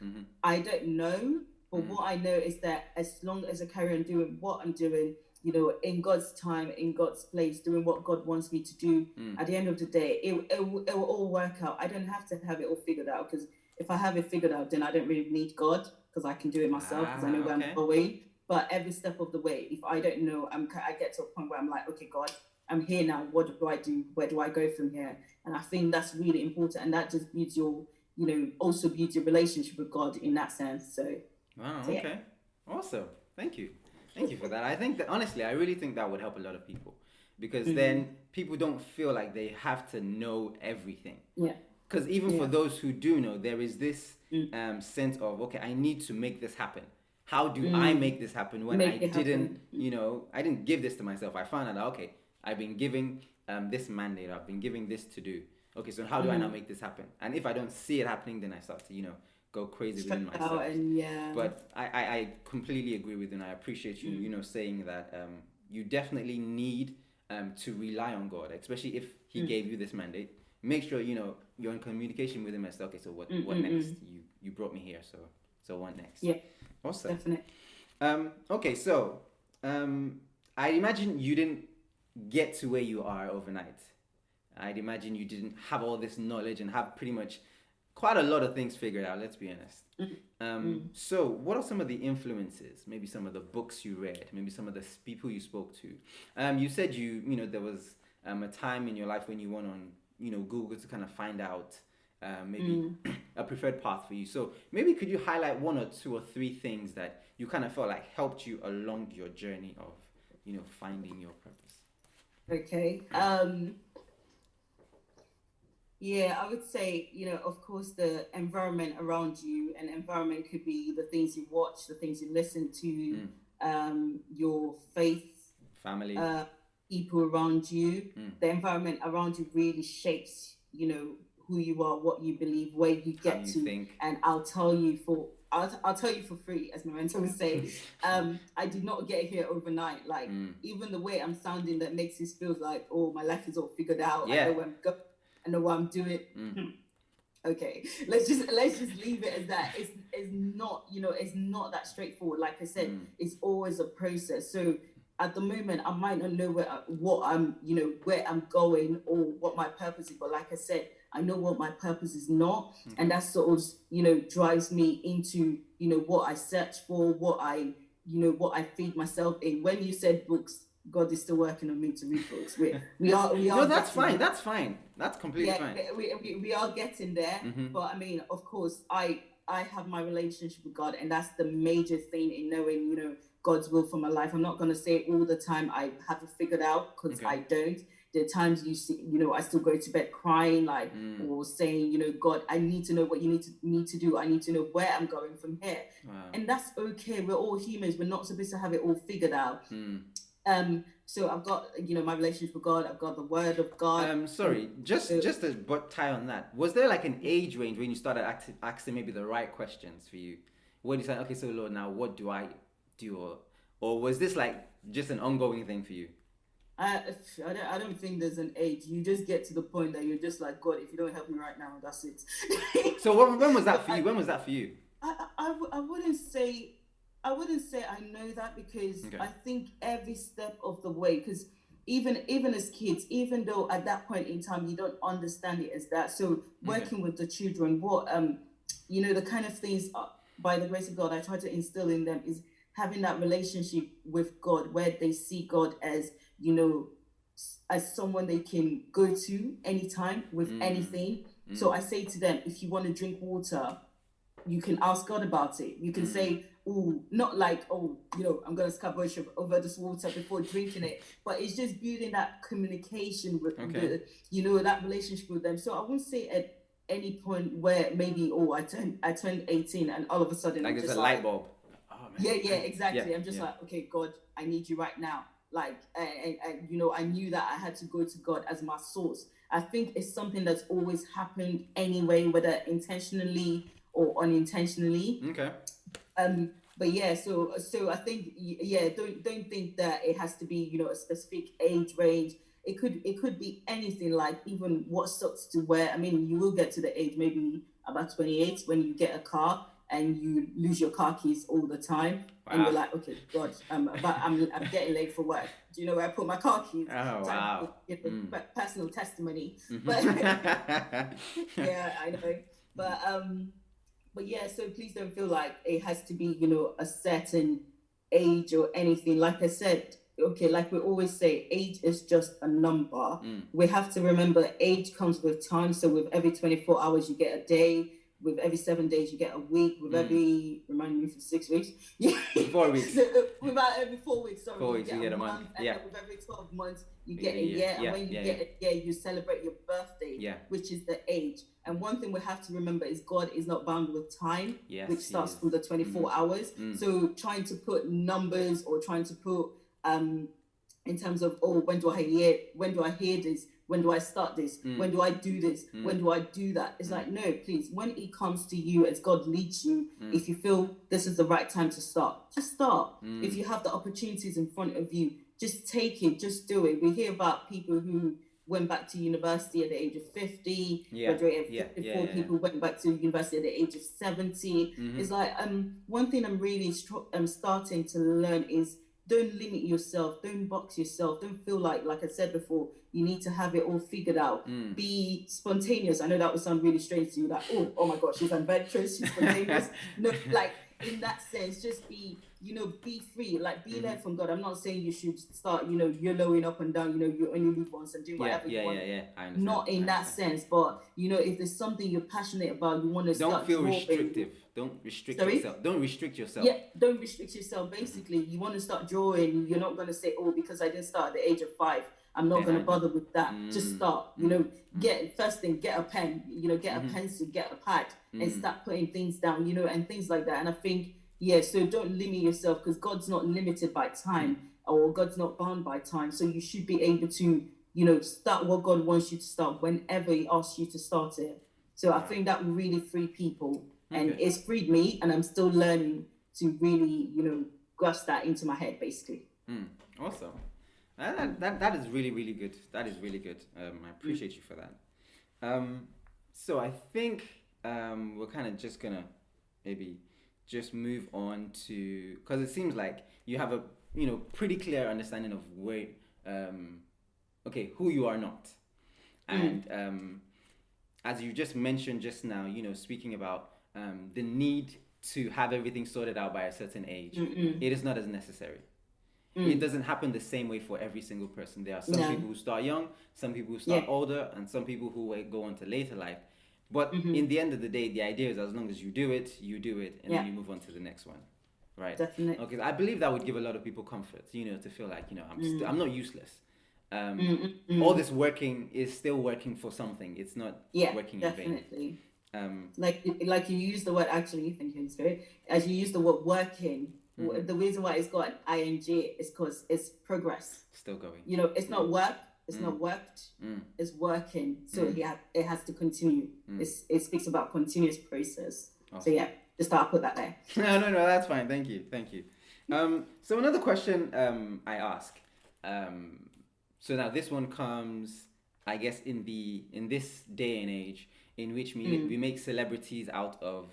I don't know. But what I know is that as long as I carry on doing what I'm doing, you know, in God's time, in God's place, doing what God wants me to do, at the end of the day, it will all work out. I don't have to have it all figured out, because if I have it figured out, then I don't really need God, because I can do it myself, because I know where I'm going. But every step of the way, if I don't know, I get to a point where I'm like, okay, God, I'm here now. What do I do? Where do I go from here? And I think that's really important. And that just builds your, you know, also builds your relationship with God in that sense. So, wow, okay. Awesome. Thank you. Thank you for that. I think that honestly, I really think that would help a lot of people because then people don't feel like they have to know everything. Yeah. Because even for those who do know, there is this sense of, okay, I need to make this happen. How do I make this happen when I didn't, I didn't give this to myself. I found out, okay, I've been giving this mandate, I've been giving this to do. Okay, so how do I now make this happen? And if I don't see it happening, then I start to, go crazy within myself. But I completely agree with you, and I appreciate you, saying that you definitely need to rely on God, especially if He gave you this mandate. Make sure you're in communication with Him and say, okay, so what next? You brought me here, so what next? Yeah, awesome. Definitely. Okay, so I imagine you didn't get to where you are overnight. I'd imagine you didn't have all this knowledge and have pretty much quite a lot of things figured out, let's be honest. So what are some of the influences, maybe some of the books you read, maybe some of the people you spoke to? You said there was a time in your life when you went on Google to kind of find out maybe a preferred path for you. So maybe could you highlight one or two or three things that you kind of felt like helped you along your journey of finding your purpose? Okay. Yeah, I would say, of course, the environment around you, and environment could be the things you watch, the things you listen to, your faith, family, people around you. The environment around you really shapes, who you are, what you believe, where you get to. Think. And I'll tell you for free, as my mentor would say. I did not get here overnight. Like even the way I'm sounding, that makes it feel like, oh, my life is all figured out. Yeah. I know where I'm going. I know what I'm doing. Okay, let's just leave it as that. It's not it's not that straightforward. Like I said, it's always a process. So at the moment, I might not know where I'm going or what my purpose is. But like I said, I know what my purpose is not, and that sort of drives me into what I search for, what I feed myself in. When you said books, God is still working on me to read books. We are. No, that's fine. That's fine. That's completely fine. We are getting there. But I mean, of course, I have my relationship with God, and that's the major thing in knowing, God's will for my life. I'm not going to say all the time I have it figured out, because I don't. There are times you see, I still go to bed crying, or saying, God, I need to know what you need me to do. I need to know where I'm going from here. Wow. And that's okay. We're all humans. We're not supposed to have it all figured out. So I've got, my relationship with God. I've got the Word of God. Sorry, just to tie on that. Was there like an age range when you started asking maybe the right questions for you? When you said, okay, so Lord, now what do I do? Or was this like just an ongoing thing for you? I don't think there's an age. You just get to the point that you're just like, God, if you don't help me right now, that's it. So when was that for you? When was that for you? I wouldn't say I know that, because I think every step of the way, because even as kids, even though at that point in time you don't understand it as that, so working with the children, what the kind of things by the grace of God I try to instill in them is having that relationship with God, where they see God as as someone they can go to anytime with anything. So I say to them, if you want to drink water, you can ask God about it. You can say, oh, not like, oh, I'm going to scabbage over this water before drinking it. But it's just building that communication with, that relationship with them. So I wouldn't say at any point where maybe, I turned 18 and all of a sudden like I'm it's just a light bulb. Oh, man. Yeah, exactly. I'm just like, okay, God, I need you right now. Like, and I knew that I had to go to God as my source. I think it's something that's always happened anyway, whether intentionally or unintentionally. Okay. But yeah, so I think don't think that it has to be a specific age range. It could be anything, like even what socks to wear. I mean, you will get to the age maybe about 28 when you get a car and you lose your car keys all the time. Wow. And you're like, okay, God, I'm getting late for work. Do you know where I put my car keys? Oh, wow. Personal testimony. But yeah, I know. But yeah, so please don't feel like it has to be, a certain age or anything. Like I said, okay, like we always say, age is just a number. We have to remember age comes with time. So with every 24 hours, you get a day. with every 7 days you get a week, with every, remind me, for 6 weeks, 4 weeks. Without every 4 weeks, sorry, 4 weeks you get a month. and then with every 12 months you get a year, and when you get a year, you celebrate your birthday, which is the age. And one thing we have to remember is God is not bound with time, which starts from the 24 hours. So trying to put numbers or trying to put in terms of, oh, when do I hear this? When do I start this? When do I do this? When do I do that? It's like, no, please, when it comes to you as God leads you, if you feel this is the right time to start, just start. If you have the opportunities in front of you, just take it, just do it. We hear about people who went back to university at the age of 50, graduated at 54, people went back to university at the age of 70. It's like, one thing I'm really starting to learn is, don't limit yourself, don't box yourself, don't feel like I said before, you need to have it all figured out. Be spontaneous. I know that would sound really strange to you, like, oh my gosh, she's adventurous, she's spontaneous. No, like, in that sense, just be, be free, like, be led from God. I'm not saying you should start, YOLOing up and down, you only live once and do whatever you want. I understand. Not in that sense, but, if there's something you're passionate about, you want to start. Don't feel restrictive. Don't restrict yourself. Don't restrict yourself. Yeah, don't restrict yourself. Basically, you want to start drawing. You're not going to say, oh, because I didn't start at the age of 5, I'm not going to bother with that. Just start. First thing, get a pen. Get a pencil, get a pad, and start putting things down. And things like that. And I think, so don't limit yourself, because God's not limited by time, or God's not bound by time. So you should be able to, start what God wants you to start whenever He asks you to start it. So I think that will really free people. And it's freed me, and I'm still learning to really, grasp that into my head, basically. Awesome. That is really, really good. That is really good. I appreciate you for that. So I think we're kind of just gonna maybe just move on to, because it seems like you have a pretty clear understanding of where who you are not, and as you just mentioned just now, speaking about the need to have everything sorted out by a certain age, it is not as necessary. It doesn't happen the same way for every single person. There are some people who start young, some people who start older, and some people who will go on to later life. But in the end of the day, the idea is, as long as you do it, and then you move on to the next one. Right? Definitely. Okay, I believe that would give a lot of people comfort, to feel like, I'm not useless. All this working is still working for something. It's not working in vain. Definitely. Like you use the word, actually, thank you, Spirit, as you use the word working, the reason why it's got an ing is because it's progress. Still going. It's not work, it's not worked, it's working. So it has to continue. It speaks about continuous process. Awesome. So just thought I'd put that there. No, that's fine. Thank you. So another question I ask. So now this one comes, I guess, in this day and age, in which we make celebrities out of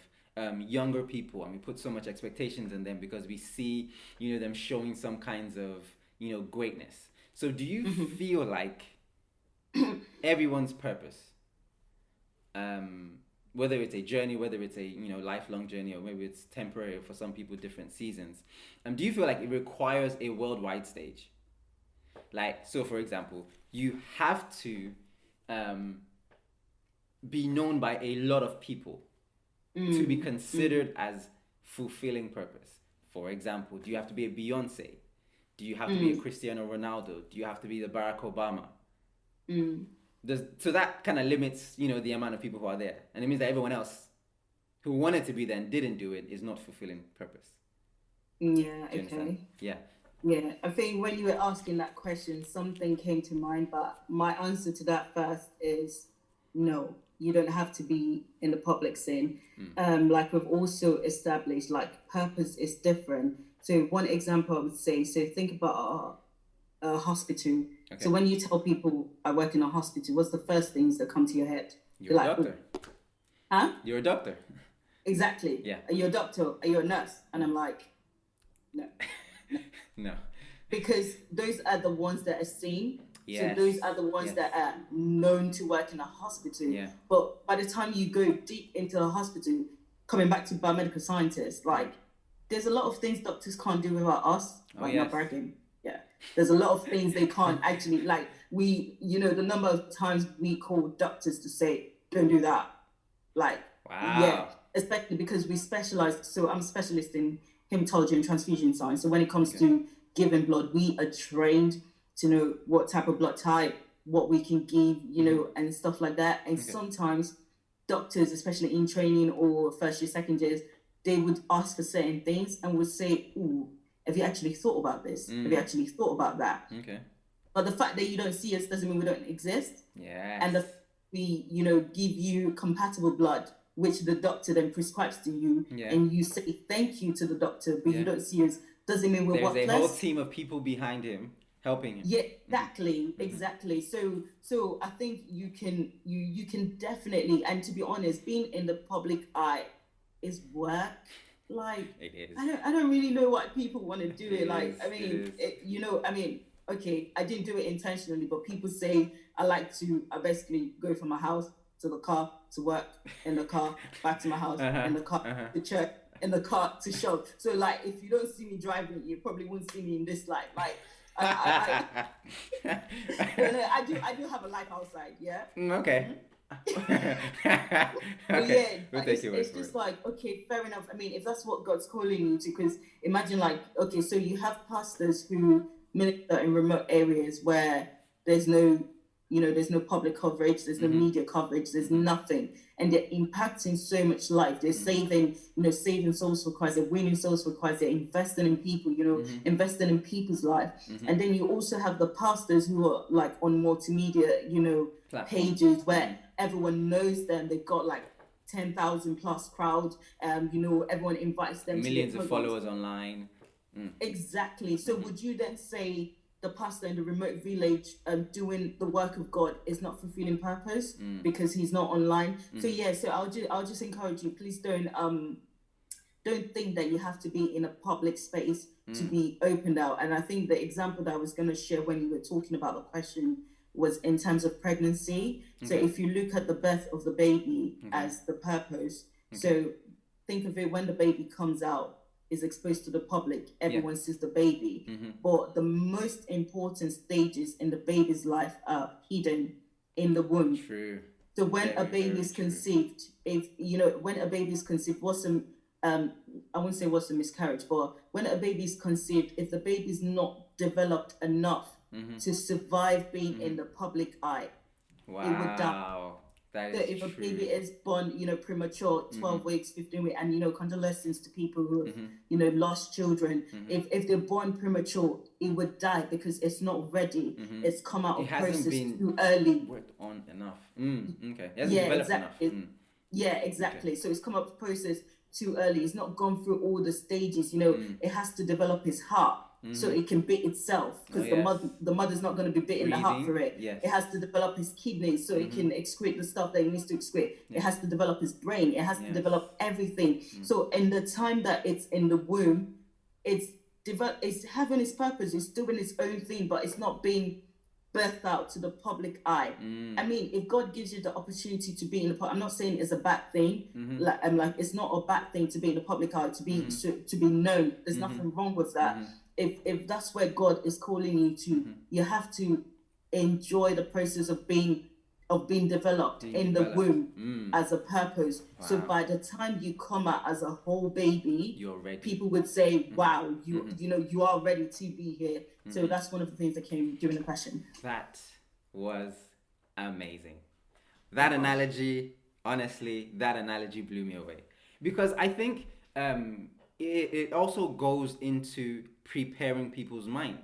younger people, and we put so much expectations on them because we see, them showing some kinds of, greatness. So do you feel like everyone's purpose, whether it's a journey, whether it's a, lifelong journey, or maybe it's temporary for some people, different seasons, do you feel like it requires a worldwide stage? Like, so for example, you have to be known by a lot of people to be considered as fulfilling purpose. For example, do you have to be a Beyonce? Do you have to be a Cristiano Ronaldo? Do you have to be the Barack Obama? So that kind of limits, the amount of people who are there. And it means that everyone else who wanted to be there and didn't do it is not fulfilling purpose. Yeah, okay. Yeah. Yeah, I think when you were asking that question, something came to mind, but my answer to that first is no. You don't have to be in the public scene. Like we've also established, like purpose is different. So one example I would say, so think about a hospital. Okay. So when you tell people I work in a hospital, what's the first things that come to your head? You're a doctor. Huh? You're a doctor. Exactly. Yeah. Are you a doctor? Are you a nurse? And I'm like, no. No. Because those are the ones that are seen. Yes. So those are the ones that are known to work in a hospital. Yeah. But by the time you go deep into a hospital, coming back to biomedical scientists, like there's a lot of things doctors can't do without us. Not bragging. Yeah. There's a lot of things they can't actually, like the number of times we call doctors to say, don't do that. Like Yeah, Wow. especially because we specialize. So I'm a specialist in hematology and transfusion science. So when it comes Okay. to giving blood, we are trained to know what type of blood type, what we can give, and stuff like that. And Okay. sometimes doctors, especially in training or first year, second years, they would ask for certain things and would say, "Ooh, have you actually thought about this? Have you actually thought about that?" Okay. But the fact that you don't see us doesn't mean we don't exist. Yes. And the we, give you compatible blood, which the doctor then prescribes to you, Yeah. and you say thank you to the doctor, but you Yeah. don't see us, doesn't mean we're There's a whole worthless. team of people behind him helping him. Yeah, exactly, exactly. So I think you can definitely, and to be honest, being in the public eye is work. Like, It is. I don't really know why people want to do It it. Like, is. I It mean, is. okay, I didn't do it intentionally, but people say I basically go from my house to the car to work, in the car back to my house, Uh-huh. in the car Uh-huh. to church, in the car to shop. So like, if you don't see me driving, you probably won't see me in this life. Like, no, I do have a life outside, yeah. Okay. But Okay. yeah, We'll take it's your word it's for it. just like, okay, fair enough. I mean, if that's what God's calling you to, because imagine, like, okay, so you have pastors who minister in remote areas where there's no, there's no public coverage, there's no media coverage, there's nothing, and they're impacting so much life. They're saving souls for Christ, they're winning souls for Christ, they're investing in people, investing in people's life. And then you also have the pastors who are like on multimedia, Platforms. pages where everyone knows them. They've got like 10,000 plus crowd. Everyone invites them to their Millions of programs. followers online. Exactly. So would you then say the pastor in the remote village doing the work of God is not fulfilling purpose because he's not online? So yeah, so I'll just encourage you, please don't think that you have to be in a public space to be opened out. And I think the example that I was going to share when you were talking about the question was in terms of pregnancy. So if you look at the birth of the baby as the purpose, so think of it, when the baby comes out, is exposed to the public, everyone sees the baby. But the most important stages in the baby's life are hidden in the womb. True. So when a Very, baby very is true. conceived, when a baby is conceived, I won't say what's a miscarriage, but when a baby is conceived, if the baby is not developed enough to survive being in the public eye, it would die. Wow. That So is if a true. baby is born, premature, 12 weeks, 15 weeks, and condolences to people who have, lost children. If they're born premature, it would die because it's not ready. It's come out It of hasn't process been too early. worked on enough. Okay. It hasn't Yeah, developed enough. exactly. Yeah, exactly. So it's come up process too early. It's not gone through all the stages. It has to develop its heart so it can bit itself, because the mother's not going to be bitten the heart for it. Yes. It has to develop its kidneys so it can excrete the stuff that it needs to excrete. It has to develop its brain. It has to develop everything. So in the time that it's in the womb, it's having its purpose. It's doing its own thing, but it's not being birthed out to the public eye. I mean, if God gives you the opportunity to be in the I'm not saying it's a bad thing. Like it's not a bad thing to be in the public eye, to be known. There's nothing wrong with that. If that's where God is calling you to, you have to enjoy the process of being developed in the womb as a purpose. Wow. So by the time you come out as a whole baby, You're ready. people would say, wow, you are ready to be here. So that's one of the things that came during the question. That was amazing. That analogy, honestly, that analogy blew me away. Because I think it also goes into preparing people's mind.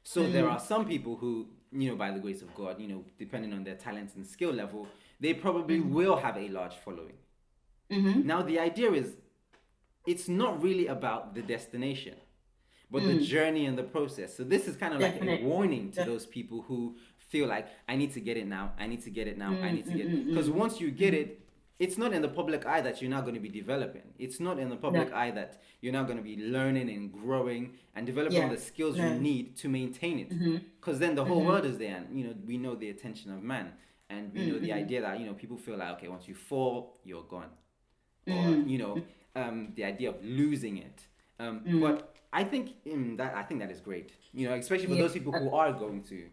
So there are some people who, by the grace of God, depending on their talents and skill level, they probably will have a large following. Now, the idea is, it's not really about the destination, but the journey and the process. So this is kind of like a warning to those people who feel like, I need to get it now, I need to get it now, I need to get it. Because once you get it, it's not in the public eye that you're not going to be developing. It's not in the public eye that you're not going to be learning and growing and developing the skills you need to maintain it. Because then the whole world is there, and we know the attention of man, and we know the idea that people feel like, okay, once you fall, you're gone, or the idea of losing it. But I think I think that is great. You know, especially for Yeah. those people who are going to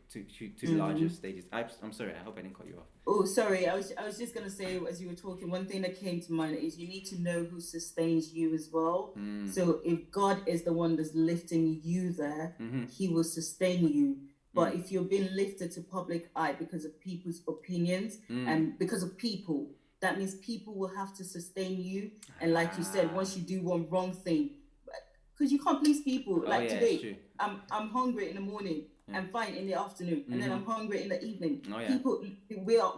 larger stages. I'm sorry. I hope I didn't cut you off. Oh, sorry. I was just gonna say, as you were talking, one thing that came to mind is you need to know who sustains you as well. So if God is the one that's lifting you there, He will sustain you. But if you're being lifted to public eye because of people's opinions and because of people, that means people will have to sustain you. And like you said, once you do one wrong thing, because you can't please people. Oh Like yeah, it's true. today, I'm hungry in the morning. I'm fine in the afternoon, and then I'm hungry in the evening. Oh yeah. People,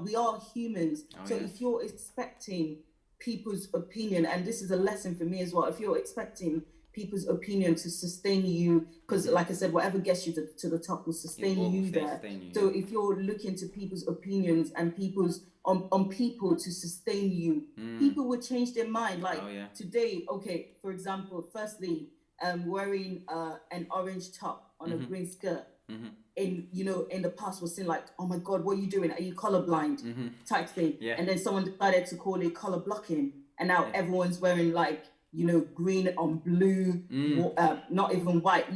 we are humans. Oh So yeah. if you're expecting people's opinion, and this is a lesson for me as well, if you're expecting people's opinion to sustain you, because like I said, whatever gets you to the top will sustain you there. So if you're looking to people's opinions and people's on people to sustain you, people will change their mind. Like today, okay, for example, firstly, wearing an orange top on a green skirt. In the past was seen like, oh my God, what are you doing? Are you colorblind? Type thing. Yeah. And then someone decided to call it color blocking, and now everyone's wearing like green on blue, not even white.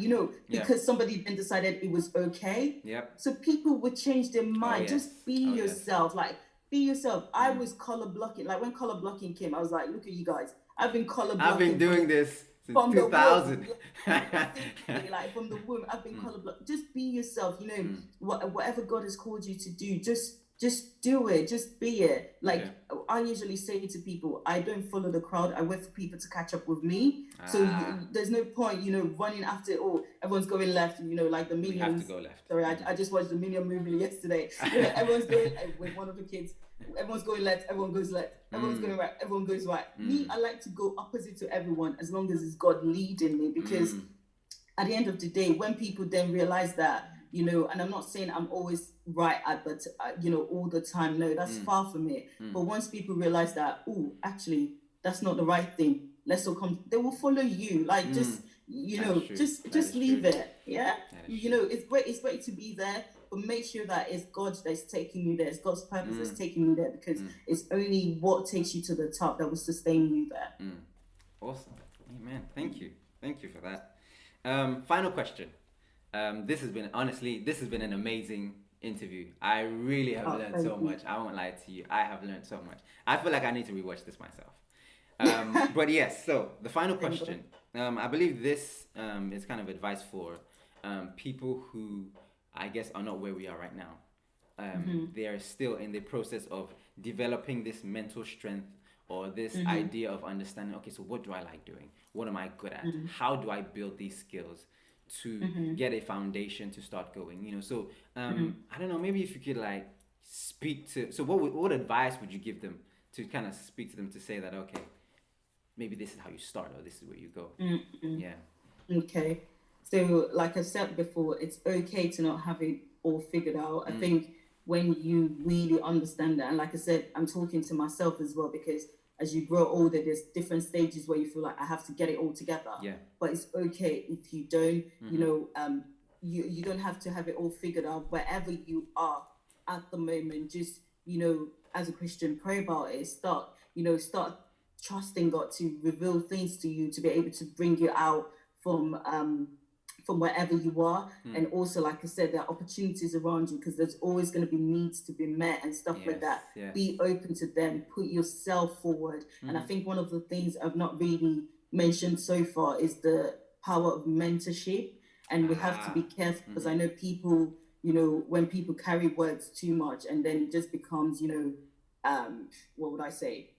Because somebody then decided it was okay. Yep. So people would change their mind. Yes. Just be yourself. Like be yourself. I was color blocking. Like when color blocking came, I was like, look at you guys. I've been color blocking. I've been doing this since from 2000. Like from the womb, I've been colorblind. Just be yourself. Whatever God has called you to do, just do it. Just be it. Like I usually say to people, I don't follow the crowd. I wait for people to catch up with me. So there's no point, running after. Oh, everyone's going left. Like the Minions. We have to go left. Sorry, I just watched the Minion movie yesterday. Everyone's going with one of the kids. Everyone's going left, everyone goes left. Everyone's going right, everyone goes right. Me, I like to go opposite to everyone as long as it's God leading me, because at the end of the day, when people then realize that, and I'm not saying I'm always right all the time. No, that's far from it. But once people realize that, oh, actually, that's not the right thing. Let's all come. They will follow you. Like just leave it. Yeah. It's great to be there. But make sure that it's God that's taking you there. It's God's purpose that's taking you there, because it's only what takes you to the top that will sustain you there. Awesome. Amen. Thank you for that. Final question. This has been an amazing interview. I really have learned so much. I won't lie to you. I have learned so much. I feel like I need to rewatch this myself. But yes, so the final question. I believe this is kind of advice for people who, I guess, are not where we are right now. They are still in the process of developing this mental strength or this idea of understanding, okay, so what do I like doing? What am I good at? How do I build these skills to get a foundation to start going? So I don't know, maybe if you could like speak to, so what advice would you give them to kind of speak to them to say that, okay, maybe this is how you start or this is where you go? Yeah. Okay. So like I said before, it's okay to not have it all figured out. I think when you really understand that, and like I said, I'm talking to myself as well, because as you grow older, there's different stages where you feel like I have to get it all together. Yeah. But it's okay if you don't, you don't have to have it all figured out. Wherever you are at the moment, just, as a Christian, pray about it. Start trusting God to reveal things to you, to be able to bring you out from wherever you are. And also, like I said, there are opportunities around you, because there's always going to be needs to be met and stuff like that. Be open to them, put yourself forward. And I think one of the things I've not really mentioned so far is the power of mentorship. And we have to be careful, because I know people, when people carry words too much, and then it just becomes, what would I say?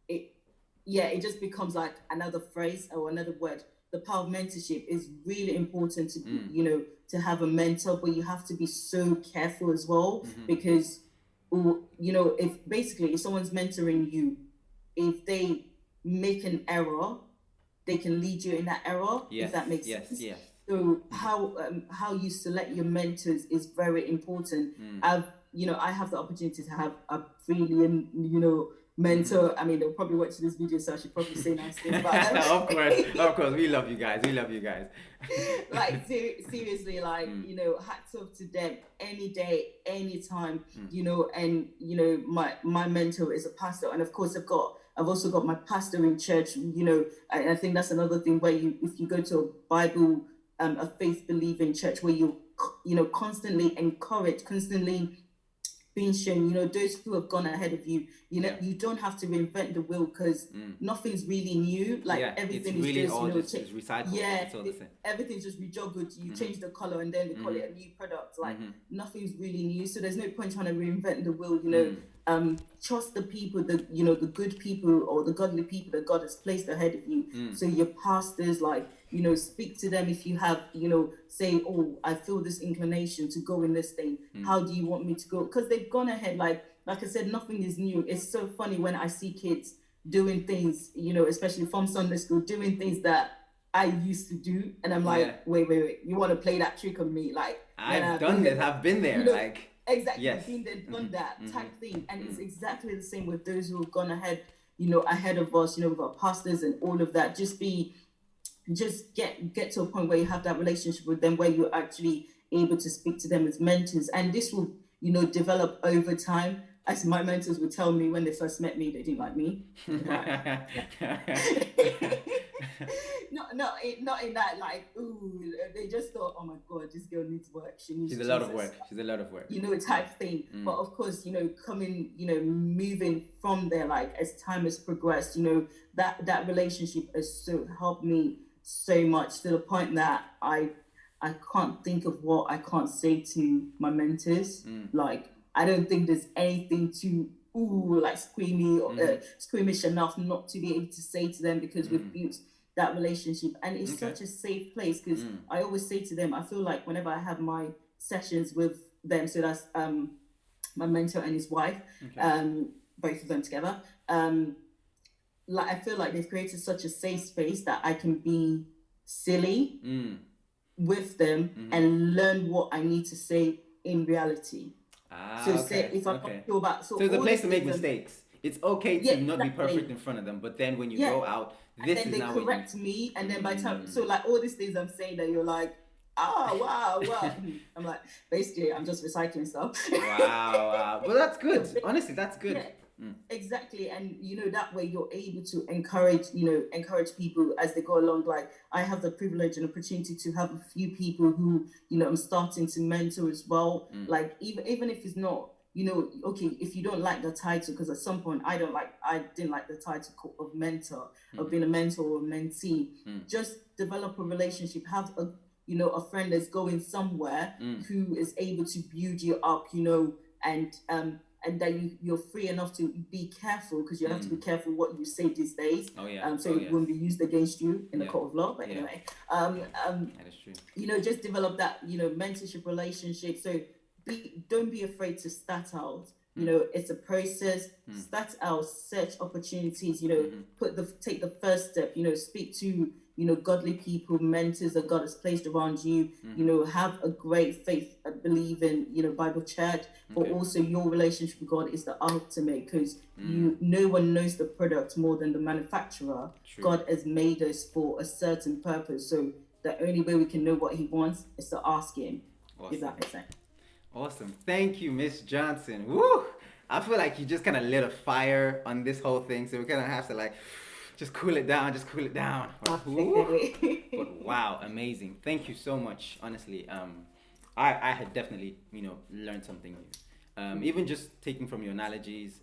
It just becomes like another phrase or another word. The power of mentorship is really important to, to have a mentor, but you have to be so careful as well, because, if someone's mentoring you, if they make an error, they can lead you in that error, if that makes sense. Yes. So how you select your mentors is very important. I have the opportunity to have a brilliant, mentor. I mean, they'll probably watch this video, so I should probably say nice things about them. Of course, we love you guys. Like seriously, like hats off to them any day, anytime. And my mentor is a pastor, and of course I've got I've also got my pastor in church. I think that's another thing where if you go to a Bible, a faith believing church where constantly encouraged, constantly being shown, those who have gone ahead of you, you don't have to reinvent the wheel because nothing's really new. Like everything it's is really just, all just is recycled. yeah, It's all the same. everything's just rejoggled. You change the color and then they call it a new product. Like nothing's really new. So there's no point trying to reinvent the wheel, trust the people, the good people or the godly people that God has placed ahead of you. So your pastors, like, speak to them if you have, say, oh, I feel this inclination to go in this thing. How do you want me to go? Because they've gone ahead, like I said, nothing is new. It's so funny when I see kids doing things, especially from Sunday school, doing things that I used to do, and I'm like, wait, you want to play that trick on me? Like, I've done this, I've been there, like. Exactly, been there, done that type thing. And it's exactly the same with those who have gone ahead, ahead of us, with our pastors and all of that. Just get to a point where you have that relationship with them where you're actually able to speak to them as mentors. And this will, develop over time. As my mentors would tell me when they first met me, they didn't like me. Not in that, like, ooh, they just thought, oh my God, this girl needs work. She's a lot of work. She's a lot of work. Type thing. But of course, coming, moving from there, like as time has progressed, that relationship has so helped me so much to the point that I can't think of what I can't say to my mentors. Like, I don't think there's anything too like squeamish enough not to be able to say to them, because we've built that relationship, and it's such a safe place. Because I always say to them, I feel like whenever I have my sessions with them, so that's my mentor and his wife, both of them together, like I feel like they've created such a safe space that I can be silly with them and learn what I need to say in reality. Say if I'm not sure about, so it's a place to make mistakes. It's okay to not be perfect in front of them, but then when you go out, this and then is they now correct me, and then by the time, so like all these things I'm saying that you're like, oh wow, I'm like, basically I'm just recycling stuff. Wow. Well, that's good. Honestly, that's good. Exactly. And that way you're able to encourage people as they go along. Like, I have the privilege and opportunity to have a few people who I'm starting to mentor as well. Like, even if it's not, okay, if you don't like the title, because at some point I didn't like the title of mentor, of being a mentor or a mentee. Just develop a relationship, have a friend that's going somewhere who is able to build you up, and that you're free enough to be careful, because you have to be careful what you say these days. So it won't be used against you in the court of law. But anyway, that is true. Just develop that mentorship relationship. So don't be afraid to start out. It's a process. Start out, search opportunities. Take the first step. Speak to godly people, mentors that God has placed around you. Have a great faith, believe in Bible church, but also your relationship with God is the ultimate, because no one knows the product more than the manufacturer. True. God has made us for a certain purpose, so the only way we can know what He wants is to ask Him. Awesome. If that makes sense. Awesome. Thank you, Miss Johnson. Woo! I feel like you just kind of lit a fire on this whole thing, so we kind of have to just cool it down. But wow, amazing. Thank you so much. Honestly, I had definitely learned something new. Even just taking from your analogies.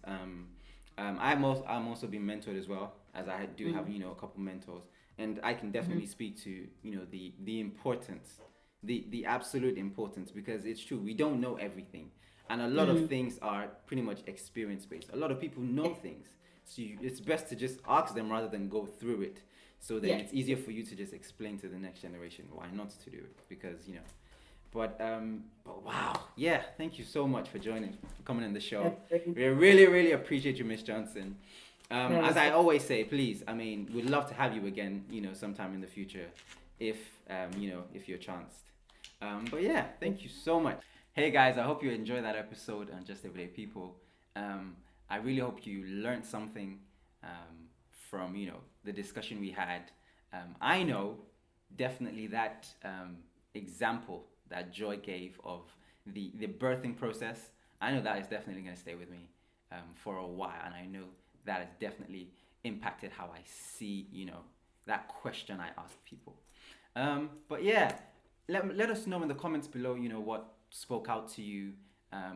I'm also being mentored as well, as I do have a couple mentors, and I can definitely speak to the importance, the absolute importance, because it's true, we don't know everything, and a lot of things are pretty much experience based. A lot of people know things, so it's best to just ask them rather than go through it. So then it's easier for you to just explain to the next generation why not to do it, because But wow, thank you so much for coming on the show. We really, really appreciate you, Miss Johnson. As I always say, please, we'd love to have you again, sometime in the future, if you're chanced. But thank you so much. Hey guys, I hope you enjoyed that episode on Just Everyday People. I really hope you learned something from the discussion we had. I know definitely that example that Joy gave of the birthing process, I know that is definitely going to stay with me for a while, and I know that has definitely impacted how I see, that question I ask people. But yeah, let us know in the comments below, what spoke out to you.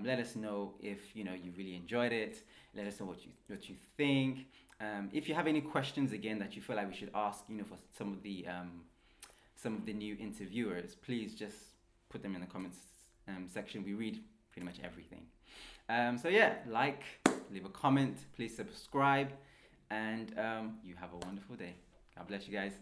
Let us know if you really enjoyed it. Let us know what you think. If you have any questions again that you feel like we should ask, for some of the new interviewers, please just put them in the comments section. We read pretty much everything. So yeah, leave a comment, please subscribe, and you have a wonderful day. God bless you guys.